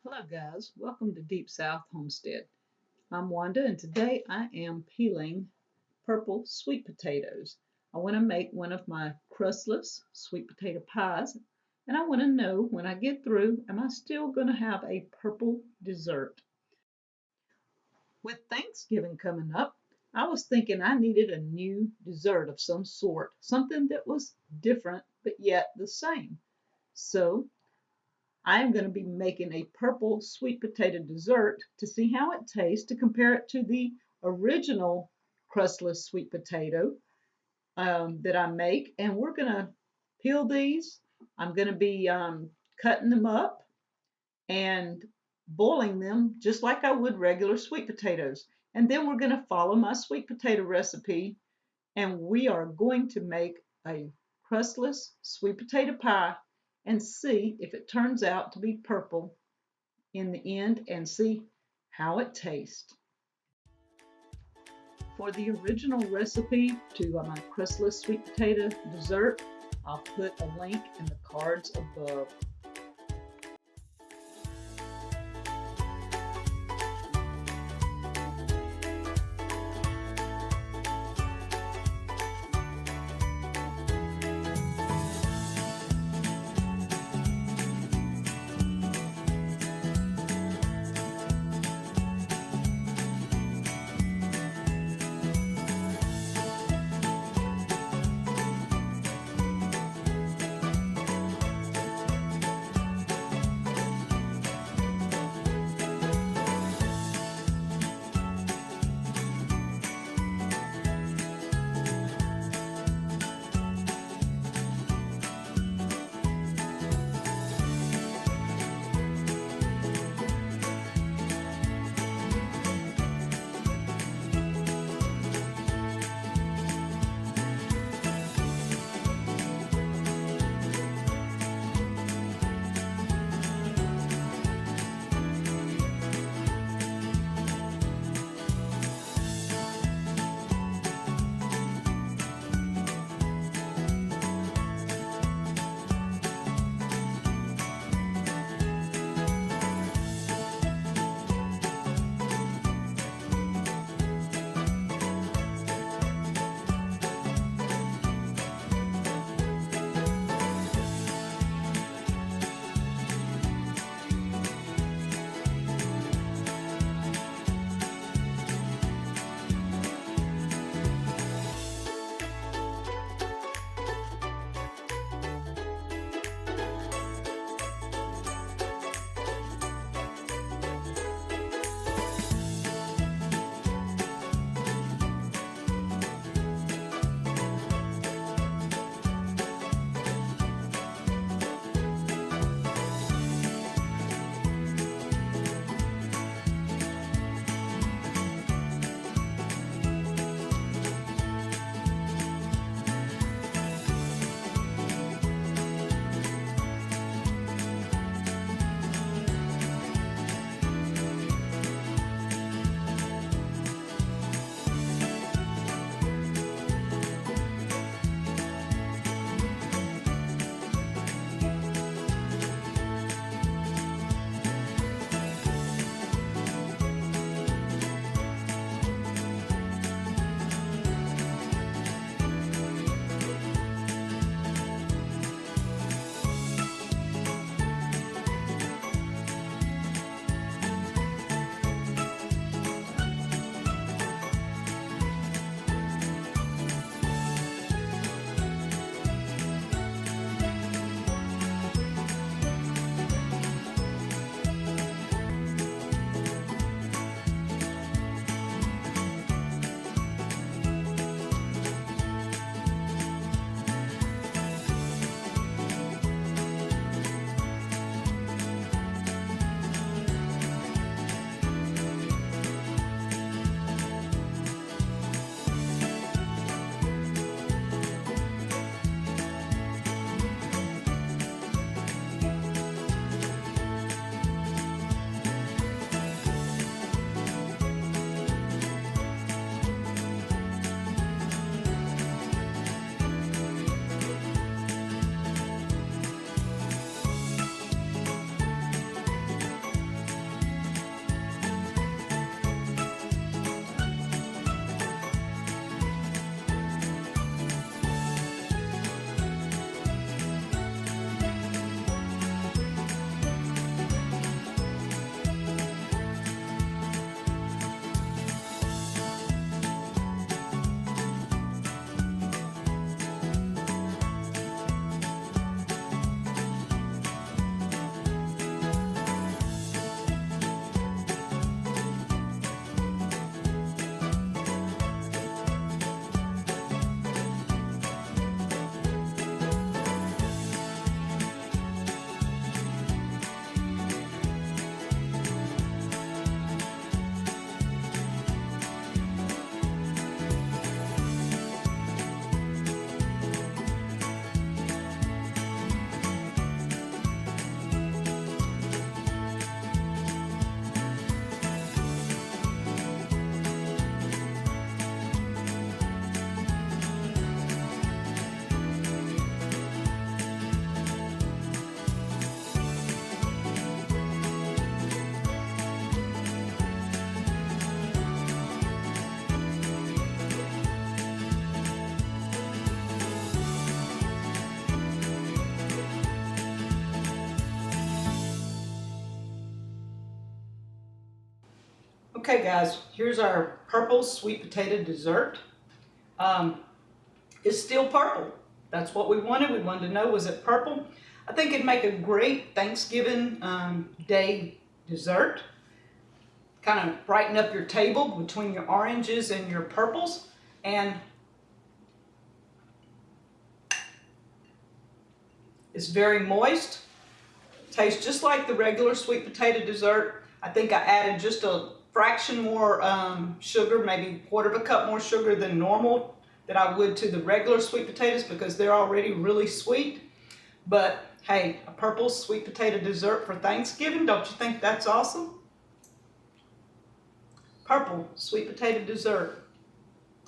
Hello guys, welcome to Deep South Homestead. I'm Wanda and today I am peeling purple sweet potatoes. I want to make one of my crustless sweet potato pies and I want to know when I get through, am I still going to have a purple dessert? With Thanksgiving coming up, I was thinking I needed a new dessert of some sort, something that was different but yet the same. So I'm going to be making a purple sweet potato dessert to see how it tastes, to compare it to the original crustless sweet potato that I make. And we're going to peel these. I'm going to be cutting them up and boiling them just like I would regular sweet potatoes. And then we're going to follow my sweet potato recipe and we are going to make a crustless sweet potato pie and see if it turns out to be purple in the end and see how it tastes. For the original recipe to my crustless sweet potato dessert, I'll put a link in the cards above. Okay guys, here's our purple sweet potato dessert. It's still purple. That's what we wanted. We wanted to know, was it purple? I think it'd make a great Thanksgiving Day dessert. Kind of brighten up your table between your oranges and your purples. And it's very moist. Tastes just like the regular sweet potato dessert. I think I added just a fraction more sugar, maybe a quarter of a cup more sugar than normal that I would to the regular sweet potatoes because they're already really sweet. But hey, a purple sweet potato dessert for Thanksgiving, don't you think that's awesome? Purple sweet potato dessert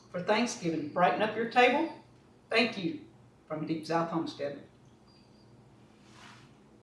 for Thanksgiving. Brighten up your table. Thank you from Deep South Homestead.